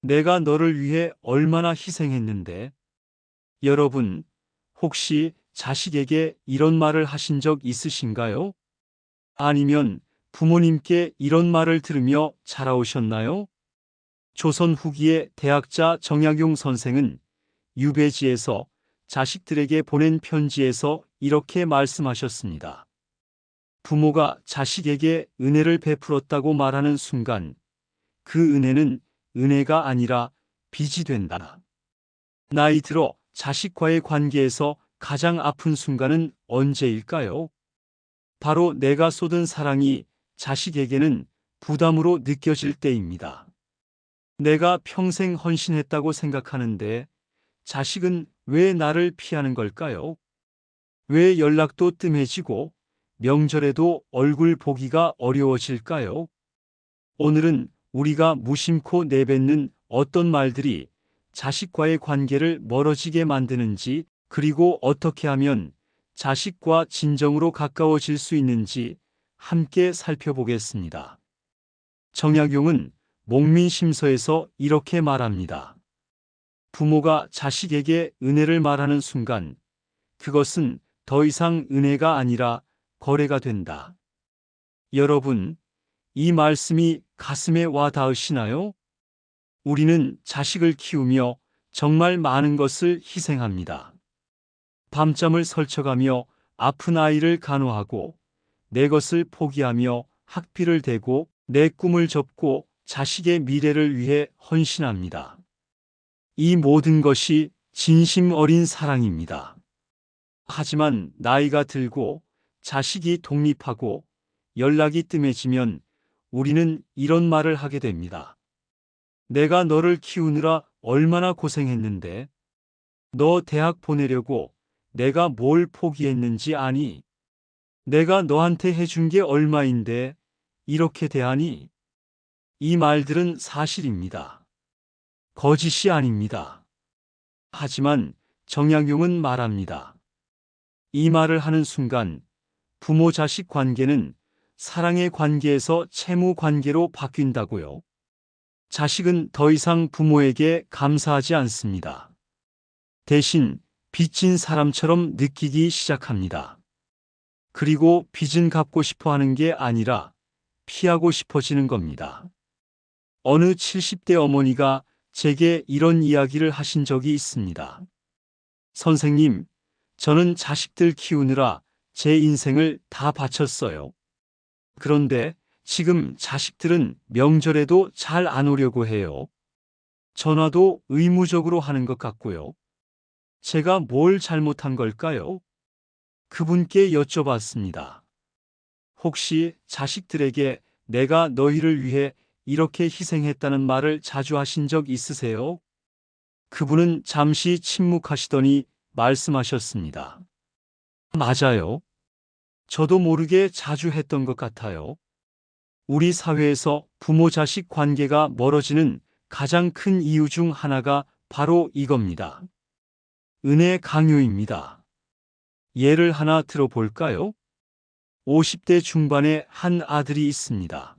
내가 너를 위해 얼마나 희생했는데. 여러분, 혹시 자식에게 이런 말을 하신 적 있으신가요? 아니면 부모님께 이런 말을 들으며 자라오셨나요? 조선 후기의 대학자 정약용 선생은 유배지에서 자식들에게 보낸 편지에서 이렇게 말씀하셨습니다. 부모가 자식에게 은혜를 베풀었다고 말하는 순간 그 은혜는 은혜가 아니라 빚이 된다. 나이 들어 자식과의 관계에서 가장 아픈 순간은 언제일까요? 바로 내가 쏟은 사랑이 자식에게는 부담으로 느껴질 때입니다. 내가 평생 헌신했다고 생각하는데 자식은 왜 나를 피하는 걸까요? 왜 연락도 뜸해지고 명절에도 얼굴 보기가 어려워질까요? 오늘은 우리가 무심코 내뱉는 어떤 말들이 자식과의 관계를 멀어지게 만드는지, 그리고 어떻게 하면 자식과 진정으로 가까워질 수 있는지 함께 살펴보겠습니다. 정약용은 목민심서에서 이렇게 말합니다. 부모가 자식에게 은혜를 말하는 순간 그것은 더 이상 은혜가 아니라 거래가 된다. 여러분, 이 말씀이 가슴에 와 닿으시나요? 우리는 자식을 키우며 정말 많은 것을 희생합니다. 밤잠을 설쳐가며 아픈 아이를 간호하고 내 것을 포기하며 학비를 대고 내 꿈을 접고 자식의 미래를 위해 헌신합니다. 이 모든 것이 진심 어린 사랑입니다. 하지만 나이가 들고 자식이 독립하고 연락이 뜸해지면 우리는 이런 말을 하게 됩니다. 내가 너를 키우느라 얼마나 고생했는데, 너 대학 보내려고 내가 뭘 포기했는지 아니? 내가 너한테 해준 게 얼마인데 이렇게 대하니? 이 말들은 사실입니다. 거짓이 아닙니다. 하지만 정약용은 말합니다. 이 말을 하는 순간 부모 자식 관계는 사랑의 관계에서 채무 관계로 바뀐다고요. 자식은 더 이상 부모에게 감사하지 않습니다. 대신 빚진 사람처럼 느끼기 시작합니다. 그리고 빚은 갚고 싶어 하는 게 아니라 피하고 싶어지는 겁니다. 어느 70대 어머니가 제게 이런 이야기를 하신 적이 있습니다. 선생님, 저는 자식들 키우느라 제 인생을 다 바쳤어요. 그런데 지금 자식들은 명절에도 잘 안 오려고 해요. 전화도 의무적으로 하는 것 같고요. 제가 뭘 잘못한 걸까요? 그분께 여쭤봤습니다. 혹시 자식들에게 내가 너희를 위해 이렇게 희생했다는 말을 자주 하신 적 있으세요? 그분은 잠시 침묵하시더니 말씀하셨습니다. 맞아요. 저도 모르게 자주 했던 것 같아요. 우리 사회에서 부모 자식 관계가 멀어지는 가장 큰 이유 중 하나가 바로 이겁니다. 은혜 강요입니다. 예를 하나 들어볼까요? 50대 중반의 한 아들이 있습니다.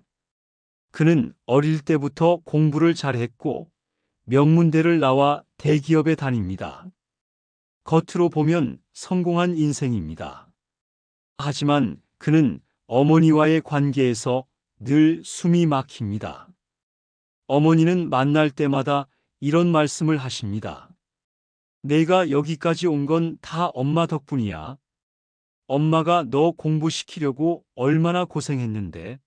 그는 어릴 때부터 공부를 잘했고 명문대를 나와 대기업에 다닙니다. 겉으로 보면 성공한 인생입니다. 하지만 그는 어머니와의 관계에서 늘 숨이 막힙니다. 어머니는 만날 때마다 이런 말씀을 하십니다. 내가 여기까지 온 건 다 엄마 덕분이야. 엄마가 너 공부시키려고 얼마나 고생했는데.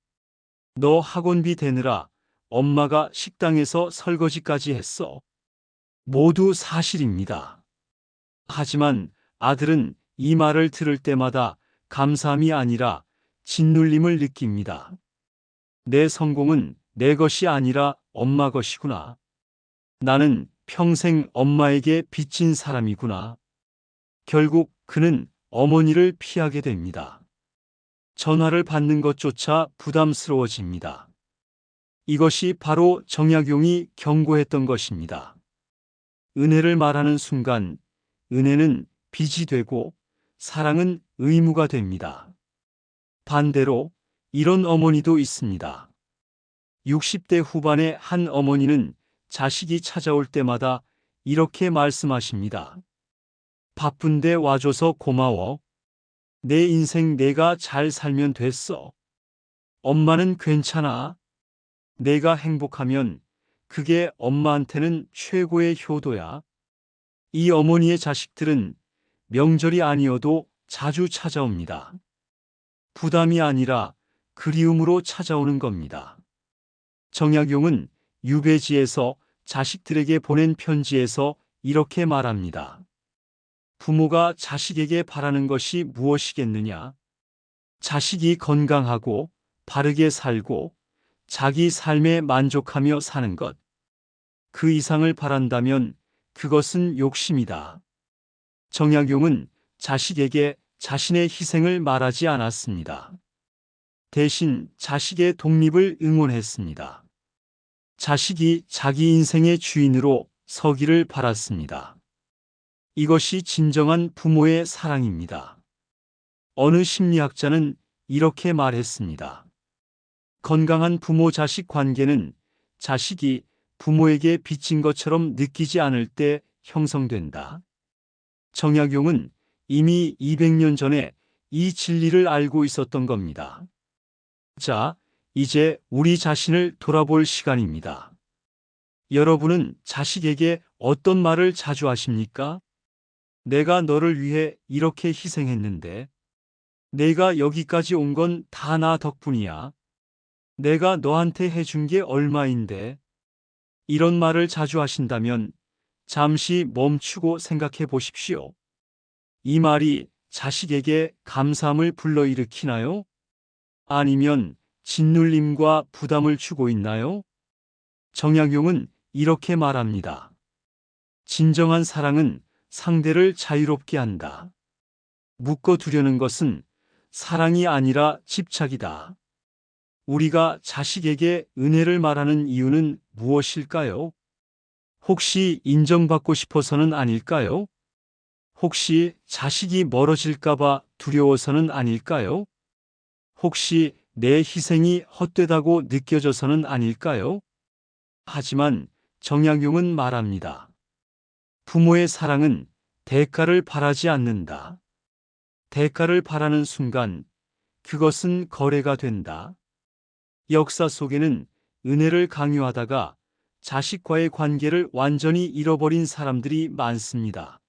너 학원비 대느라 엄마가 식당에서 설거지까지 했어. 모두 사실입니다. 하지만 아들은 이 말을 들을 때마다 감사함이 아니라 짓눌림을 느낍니다. 내 성공은 내 것이 아니라 엄마 것이구나. 나는 평생 엄마에게 빚진 사람이구나. 결국 그는 어머니를 피하게 됩니다. 전화를 받는 것조차 부담스러워집니다. 이것이 바로 정약용이 경고했던 것입니다. 은혜를 말하는 순간 은혜는 빚이 되고 사랑은 의무가 됩니다. 반대로 이런 어머니도 있습니다. 60대 후반의 한 어머니는 자식이 찾아올 때마다 이렇게 말씀하십니다. 바쁜데 와줘서 고마워. 내 인생 내가 잘 살면 됐어. 엄마는 괜찮아. 내가 행복하면 그게 엄마한테는 최고의 효도야. 이 어머니의 자식들은 명절이 아니어도 자주 찾아옵니다. 부담이 아니라 그리움으로 찾아오는 겁니다. 정약용은 유배지에서 자식들에게 보낸 편지에서 이렇게 말합니다. 부모가 자식에게 바라는 것이 무엇이겠느냐? 자식이 건강하고 바르게 살고 자기 삶에 만족하며 사는 것. 그 이상을 바란다면 그것은 욕심이다. 정약용은 자식에게 자신의 희생을 말하지 않았습니다. 대신 자식의 독립을 응원했습니다. 자식이 자기 인생의 주인으로 서기를 바랐습니다. 이것이 진정한 부모의 사랑입니다. 어느 심리학자는 이렇게 말했습니다. 건강한 부모-자식 관계는 자식이 부모에게 빚진 것처럼 느끼지 않을 때 형성된다. 정약용은 이미 200년 전에 이 진리를 알고 있었던 겁니다. 자, 이제 우리 자신을 돌아볼 시간입니다. 여러분은 자식에게 어떤 말을 자주 하십니까? 내가 너를 위해 이렇게 희생했는데, 내가 여기까지 온 건 다 나 덕분이야. 내가 너한테 해준 게 얼마인데. 이런 말을 자주 하신다면 잠시 멈추고 생각해 보십시오. 이 말이 자식에게 감사함을 불러일으키나요? 아니면 짓눌림과 부담을 주고 있나요? 정약용은 이렇게 말합니다. 진정한 사랑은 상대를 자유롭게 한다. 묶어두려는 것은 사랑이 아니라 집착이다. 우리가 자식에게 은혜를 말하는 이유는 무엇일까요? 혹시 인정받고 싶어서는 아닐까요? 혹시 자식이 멀어질까봐 두려워서는 아닐까요? 혹시 내 희생이 헛되다고 느껴져서는 아닐까요? 하지만 정약용은 말합니다. 부모의 사랑은 대가를 바라지 않는다. 대가를 바라는 순간 그것은 거래가 된다. 역사 속에는 은혜를 강요하다가 자식과의 관계를 완전히 잃어버린 사람들이 많습니다.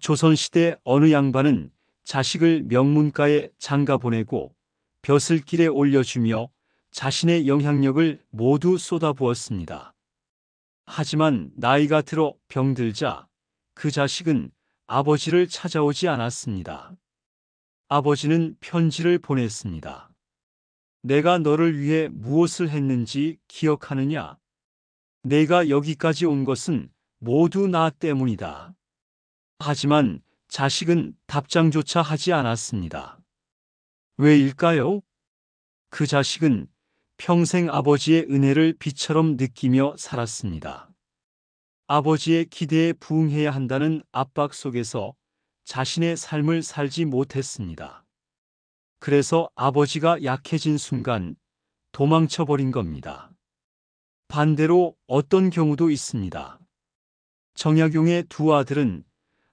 조선시대 어느 양반은 자식을 명문가에 장가 보내고 벼슬길에 올려주며 자신의 영향력을 모두 쏟아부었습니다. 하지만 나이가 들어 병들자 그 자식은 아버지를 찾아오지 않았습니다. 아버지는 편지를 보냈습니다. 내가 너를 위해 무엇을 했는지 기억하느냐? 내가 여기까지 온 것은 모두 나 때문이다. 하지만 자식은 답장조차 하지 않았습니다. 왜일까요? 그 자식은 평생 아버지의 은혜를 비처럼 느끼며 살았습니다. 아버지의 기대에 부응해야 한다는 압박 속에서 자신의 삶을 살지 못했습니다. 그래서 아버지가 약해진 순간 도망쳐버린 겁니다. 반대로 어떤 경우도 있습니다. 정약용의 두 아들은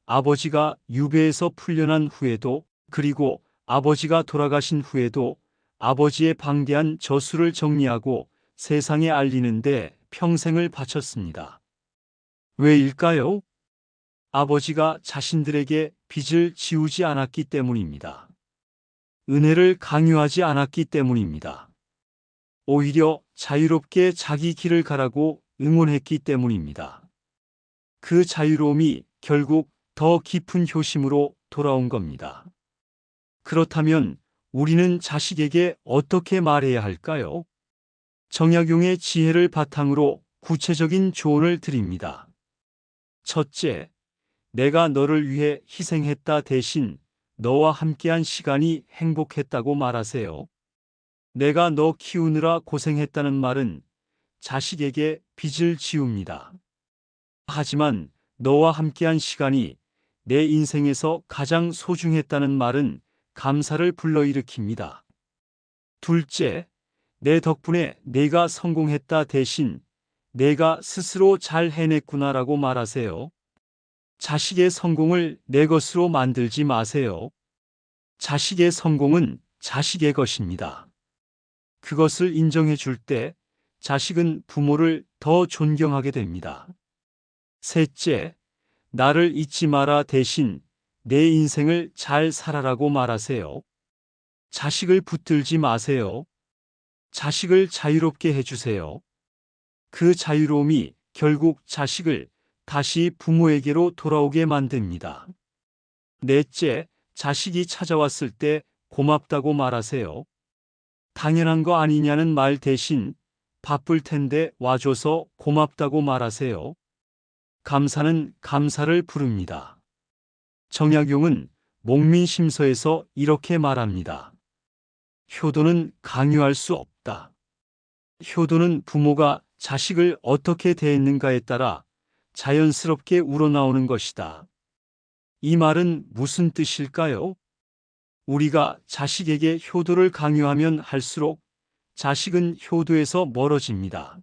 아버지가 유배에서 풀려난 후에도 그리고 아버지가 돌아가신 후에도 아버지의 방대한 저수를 정리하고 세상에 알리는데 평생을 바쳤습니다. 왜일까요? 아버지가 자신들에게 빚을 지우지 않았기 때문입니다. 은혜를 강요하지 않았기 때문입니다. 오히려 자유롭게 자기 길을 가라고 응원했기 때문입니다. 그 자유로움이 결국 더 깊은 효심으로 돌아온 겁니다. 그렇다면 우리는 자식에게 어떻게 말해야 할까요? 정약용의 지혜를 바탕으로 구체적인 조언을 드립니다. 첫째, 내가 너를 위해 희생했다 대신 너와 함께한 시간이 행복했다고 말하세요. 내가 너 키우느라 고생했다는 말은 자식에게 빚을 지웁니다. 하지만 너와 함께한 시간이 내 인생에서 가장 소중했다는 말은 감사를 불러일으킵니다. 둘째, 내 덕분에 내가 성공했다 대신 내가 스스로 잘 해냈구나라고 말하세요. 자식의 성공을 내 것으로 만들지 마세요. 자식의 성공은 자식의 것입니다. 그것을 인정해 줄 때 자식은 부모를 더 존경하게 됩니다. 셋째, 나를 잊지 마라 대신 내 인생을 잘 살아라고 말하세요. 자식을 붙들지 마세요. 자식을 자유롭게 해주세요. 그 자유로움이 결국 자식을 다시 부모에게로 돌아오게 만듭니다. 넷째, 자식이 찾아왔을 때 고맙다고 말하세요. 당연한 거 아니냐는 말 대신 바쁠 텐데 와줘서 고맙다고 말하세요. 감사는 감사를 부릅니다. 정약용은 목민심서에서 이렇게 말합니다. 효도는 강요할 수 없다. 효도는 부모가 자식을 어떻게 대했는가에 따라 자연스럽게 우러나오는 것이다. 이 말은 무슨 뜻일까요? 우리가 자식에게 효도를 강요하면 할수록 자식은 효도에서 멀어집니다.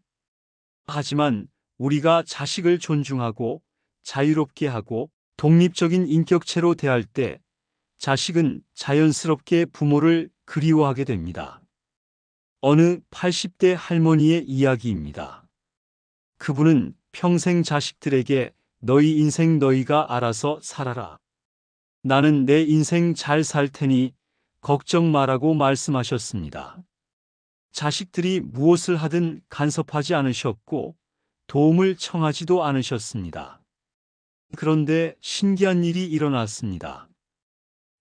하지만 우리가 자식을 존중하고 자유롭게 하고 독립적인 인격체로 대할 때 자식은 자연스럽게 부모를 그리워하게 됩니다. 어느 80대 할머니의 이야기입니다. 그분은 평생 자식들에게 너희 인생 너희가 알아서 살아라. 나는 내 인생 잘 살 테니 걱정 마라고 말씀하셨습니다. 자식들이 무엇을 하든 간섭하지 않으셨고 도움을 청하지도 않으셨습니다. 그런데 신기한 일이 일어났습니다.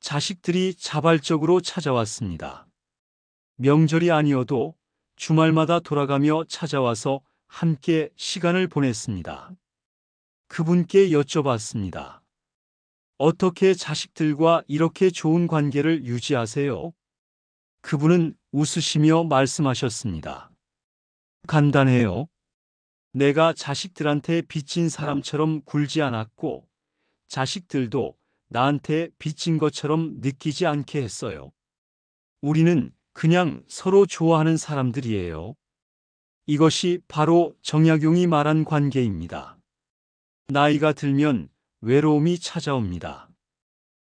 자식들이 자발적으로 찾아왔습니다. 명절이 아니어도 주말마다 돌아가며 찾아와서 함께 시간을 보냈습니다. 그분께 여쭤봤습니다. 어떻게 자식들과 이렇게 좋은 관계를 유지하세요? 그분은 웃으시며 말씀하셨습니다. 간단해요. 내가 자식들한테 빚진 사람처럼 굴지 않았고 자식들도 나한테 빚진 것처럼 느끼지 않게 했어요. 우리는 그냥 서로 좋아하는 사람들이에요. 이것이 바로 정약용이 말한 관계입니다. 나이가 들면 외로움이 찾아옵니다.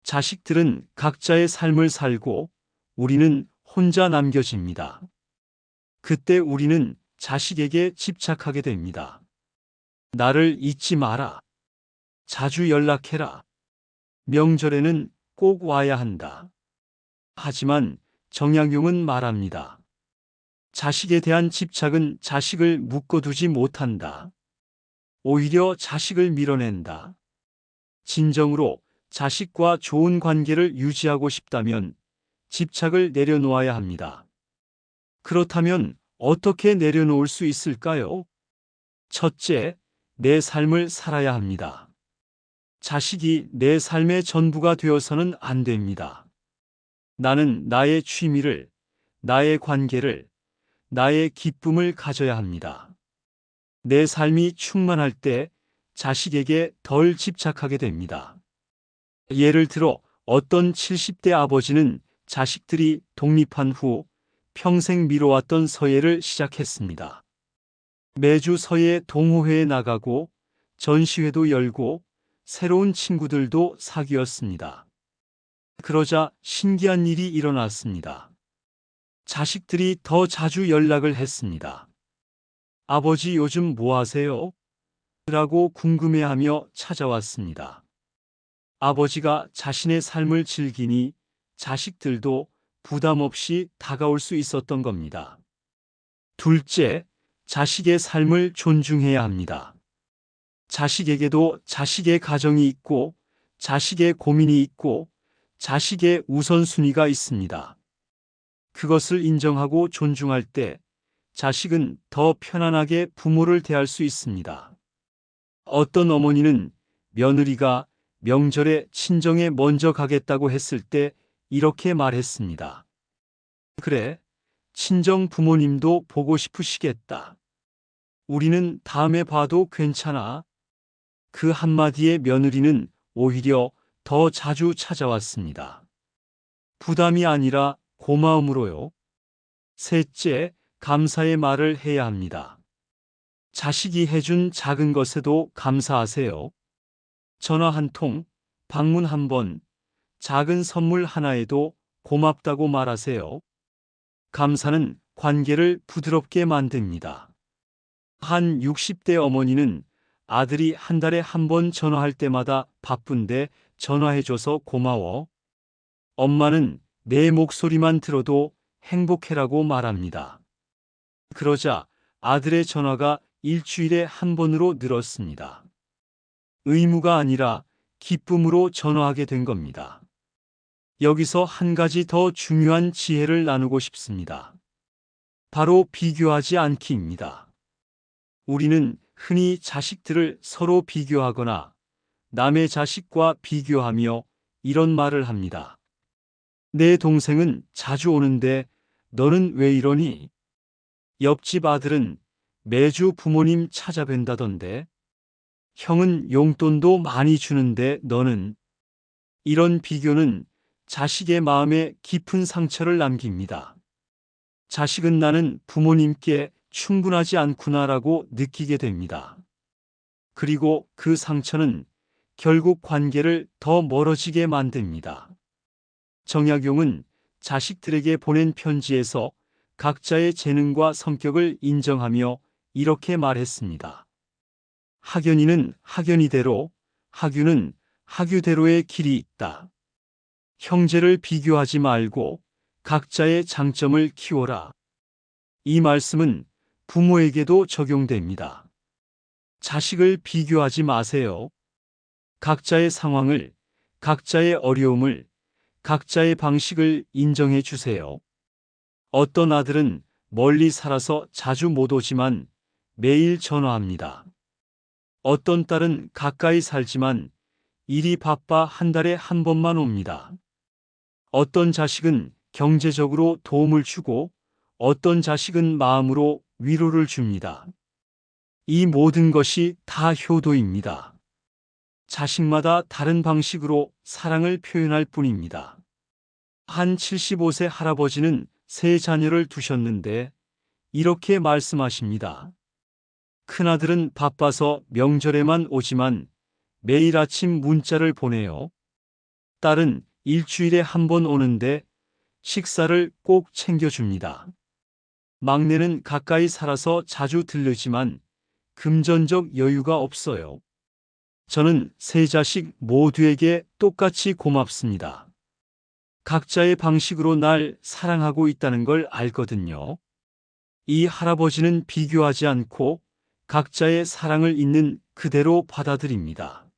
자식들은 각자의 삶을 살고 우리는 혼자 남겨집니다. 그때 우리는 자식에게 집착하게 됩니다. 나를 잊지 마라. 자주 연락해라. 명절에는 꼭 와야 한다. 하지만 정약용은 말합니다. 자식에 대한 집착은 자식을 묶어두지 못한다. 오히려 자식을 밀어낸다. 진정으로 자식과 좋은 관계를 유지하고 싶다면 집착을 내려놓아야 합니다. 그렇다면 어떻게 내려놓을 수 있을까요? 첫째, 내 삶을 살아야 합니다. 자식이 내 삶의 전부가 되어서는 안 됩니다. 나는 나의 취미를, 나의 관계를, 나의 기쁨을 가져야 합니다. 내 삶이 충만할 때 자식에게 덜 집착하게 됩니다. 예를 들어 어떤 70대 아버지는 자식들이 독립한 후 평생 미뤄왔던 서예를 시작했습니다. 매주 서예 동호회에 나가고 전시회도 열고 새로운 친구들도 사귀었습니다. 그러자 신기한 일이 일어났습니다. 자식들이 더 자주 연락을 했습니다. 아버지 요즘 뭐 하세요? 라고 궁금해하며 찾아왔습니다. 아버지가 자신의 삶을 즐기니 자식들도 부담 없이 다가올 수 있었던 겁니다. 둘째, 자식의 삶을 존중해야 합니다. 자식에게도 자식의 가정이 있고 자식의 고민이 있고 자식의 우선순위가 있습니다. 그것을 인정하고 존중할 때 자식은 더 편안하게 부모를 대할 수 있습니다. 어떤 어머니는 며느리가 명절에 친정에 먼저 가겠다고 했을 때 이렇게 말했습니다. 그래, 친정 부모님도 보고 싶으시겠다. 우리는 다음에 봐도 괜찮아. 그 한마디에 며느리는 오히려 더 자주 찾아왔습니다. 부담이 아니라 고마움으로요. 셋째, 감사의 말을 해야 합니다. 자식이 해준 작은 것에도 감사하세요. 전화 한 통, 방문 한 번, 작은 선물 하나에도 고맙다고 말하세요. 감사는 관계를 부드럽게 만듭니다. 한 60대 어머니는 아들이 한 달에 한 번 전화할 때마다 바쁜데 전화해줘서 고마워. 엄마는 내 목소리만 들어도 행복해라고 말합니다. 그러자 아들의 전화가 일주일에 한 번으로 늘었습니다. 의무가 아니라 기쁨으로 전화하게 된 겁니다. 여기서 한 가지 더 중요한 지혜를 나누고 싶습니다. 바로 비교하지 않기입니다. 우리는 흔히 자식들을 서로 비교하거나 남의 자식과 비교하며 이런 말을 합니다. 내 동생은 자주 오는데 너는 왜 이러니? 옆집 아들은 매주 부모님 찾아뵌다던데? 형은 용돈도 많이 주는데 너는? 이런 비교는 자식의 마음에 깊은 상처를 남깁니다. 자식은 나는 부모님께 충분하지 않구나라고 느끼게 됩니다. 그리고 그 상처는 결국 관계를 더 멀어지게 만듭니다. 정약용은 자식들에게 보낸 편지에서 각자의 재능과 성격을 인정하며 이렇게 말했습니다. 학연이는 학연이대로, 학유는 학유대로의 길이 있다. 형제를 비교하지 말고 각자의 장점을 키워라. 이 말씀은 부모에게도 적용됩니다. 자식을 비교하지 마세요. 각자의 상황을, 각자의 어려움을, 각자의 방식을 인정해 주세요. 어떤 아들은 멀리 살아서 자주 못 오지만 매일 전화합니다. 어떤 딸은 가까이 살지만 일이 바빠 한 달에 한 번만 옵니다. 어떤 자식은 경제적으로 도움을 주고 어떤 자식은 마음으로 위로를 줍니다. 이 모든 것이 다 효도입니다. 자식마다 다른 방식으로 사랑을 표현할 뿐입니다. 한 75세 할아버지는 세 자녀를 두셨는데 이렇게 말씀하십니다. 큰아들은 바빠서 명절에만 오지만 매일 아침 문자를 보내요. 딸은 일주일에 한 번 오는데 식사를 꼭 챙겨줍니다. 막내는 가까이 살아서 자주 들르지만 금전적 여유가 없어요. 저는 세 자식 모두에게 똑같이 고맙습니다. 각자의 방식으로 날 사랑하고 있다는 걸 알거든요. 이 할아버지는 비교하지 않고 각자의 사랑을 있는 그대로 받아들입니다.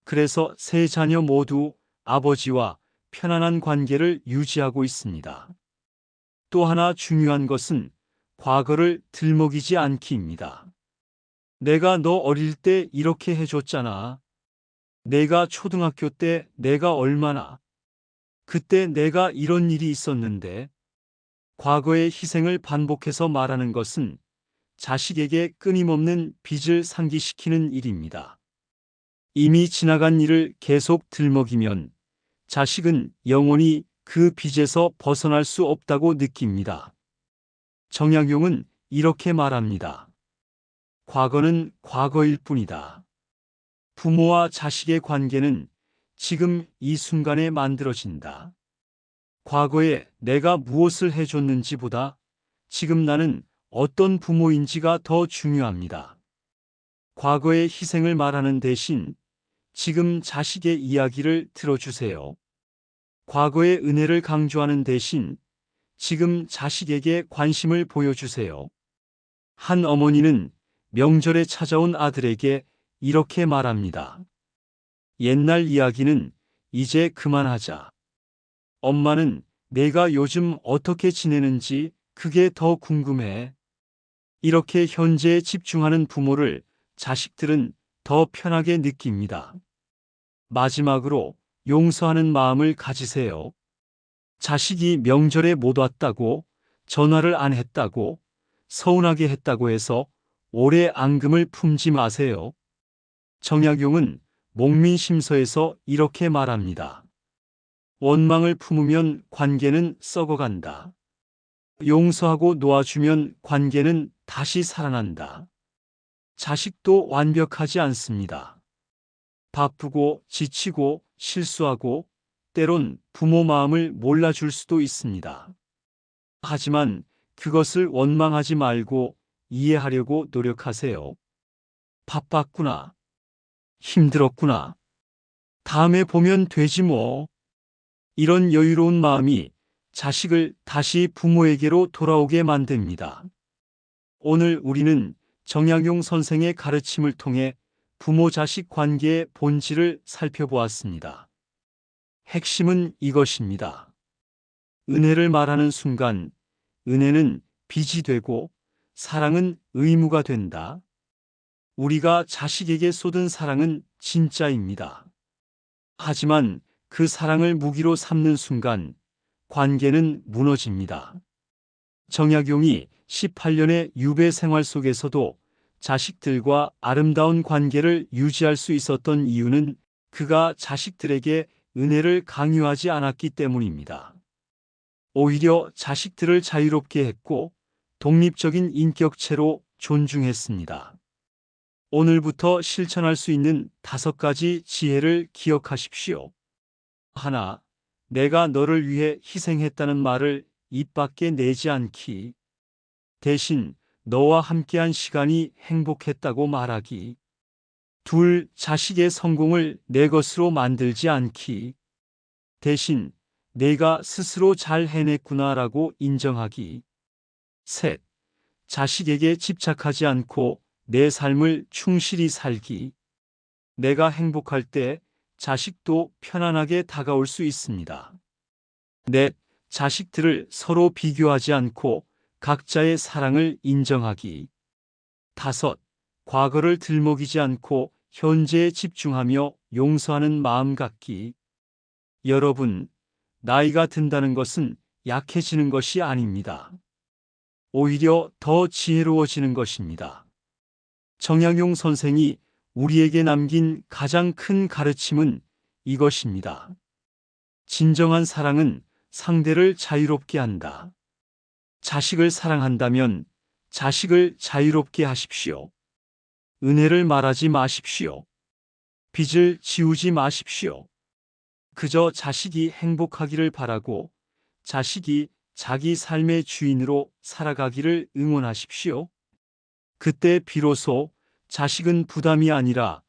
그래서 세 자녀 모두 아버지와 편안한 관계를 유지하고 있습니다. 또 하나 중요한 것은 과거를 들먹이지 않기입니다. 내가 너 어릴 때 이렇게 해줬잖아. 내가 초등학교 때 내가 얼마나. 그때 내가 이런 일이 있었는데. 과거의 희생을 반복해서 말하는 것은 자식에게 끊임없는 빚을 상기시키는 일입니다. 이미 지나간 일을 계속 들먹이면 자식은 영원히 그 빚에서 벗어날 수 없다고 느낍니다. 정약용은 이렇게 말합니다. 과거는 과거일 뿐이다. 부모와 자식의 관계는 지금 이 순간에 만들어진다. 과거에 내가 무엇을 해줬는지보다 지금 나는 어떤 부모인지가 더 중요합니다. 과거의 희생을 말하는 대신 지금 자식의 이야기를 들어주세요. 과거의 은혜를 강조하는 대신 지금 자식에게 관심을 보여주세요. 한 어머니는 명절에 찾아온 아들에게 이렇게 말합니다. 옛날 이야기는 이제 그만하자. 엄마는 내가 요즘 어떻게 지내는지 그게 더 궁금해. 이렇게 현재에 집중하는 부모를 자식들은 더 편하게 느낍니다. 마지막으로 용서하는 마음을 가지세요. 자식이 명절에 못 왔다고, 전화를 안 했다고, 서운하게 했다고 해서 오래 앙금을 품지 마세요. 정약용은 목민심서에서 이렇게 말합니다. 원망을 품으면 관계는 썩어간다. 용서하고 놓아주면 관계는 다시 살아난다. 자식도 완벽하지 않습니다. 바쁘고 지치고 실수하고 때론 부모 마음을 몰라줄 수도 있습니다. 하지만 그것을 원망하지 말고 이해하려고 노력하세요. 바빴구나. 힘들었구나. 다음에 보면 되지 뭐. 이런 여유로운 마음이 자식을 다시 부모에게로 돌아오게 만듭니다. 오늘 우리는 정약용 선생의 가르침을 통해 부모-자식 관계의 본질을 살펴보았습니다. 핵심은 이것입니다. 은혜를 말하는 순간 은혜는 빚이 되고 사랑은 의무가 된다. 우리가 자식에게 쏟은 사랑은 진짜입니다. 하지만 그 사랑을 무기로 삼는 순간 관계는 무너집니다. 정약용이 18년의 유배 생활 속에서도 자식들과 아름다운 관계를 유지할 수 있었던 이유는 그가 자식들에게 은혜를 강요하지 않았기 때문입니다. 오히려 자식들을 자유롭게 했고 독립적인 인격체로 존중했습니다. 오늘부터 실천할 수 있는 5가지 지혜를 기억하십시오. 하나, 내가 너를 위해 희생했다는 말을 입 밖에 내지 않기. 대신 너와 함께한 시간이 행복했다고 말하기. 둘, 자식의 성공을 내 것으로 만들지 않기. 대신 내가 스스로 잘 해냈구나라고 인정하기. 셋, 자식에게 집착하지 않고 내 삶을 충실히 살기. 내가 행복할 때 자식도 편안하게 다가올 수 있습니다. 넷, 자식들을 서로 비교하지 않고 각자의 사랑을 인정하기. 다섯, 과거를 들먹이지 않고 현재에 집중하며 용서하는 마음 갖기. 여러분, 나이가 든다는 것은 약해지는 것이 아닙니다. 오히려 더 지혜로워지는 것입니다. 정약용 선생이 우리에게 남긴 가장 큰 가르침은 이것입니다. 진정한 사랑은 상대를 자유롭게 한다. 자식을 사랑한다면 자식을 자유롭게 하십시오. 은혜를 말하지 마십시오. 빚을 지우지 마십시오. 그저 자식이 행복하기를 바라고 자식이 자기 삶의 주인으로 살아가기를 응원하십시오. 그때 비로소 자식은 부담이 아니라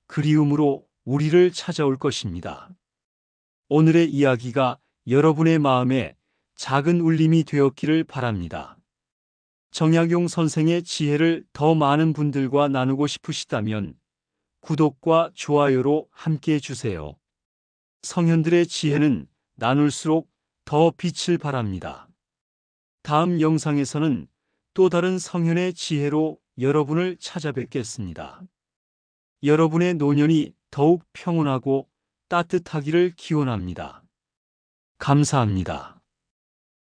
그리움으로 우리를 찾아올 것입니다. 오늘의 이야기가 여러분의 마음에 작은 울림이 되었기를 바랍니다. 정약용 선생의 지혜를 더 많은 분들과 나누고 싶으시다면 구독과 좋아요로 함께해 주세요. 성현들의 지혜는 나눌수록 더 빛을 발합니다. 다음 영상에서는 또 다른 성현의 지혜로 여러분을 찾아뵙겠습니다. 여러분의 노년이 더욱 평온하고 따뜻하기를 기원합니다. 감사합니다.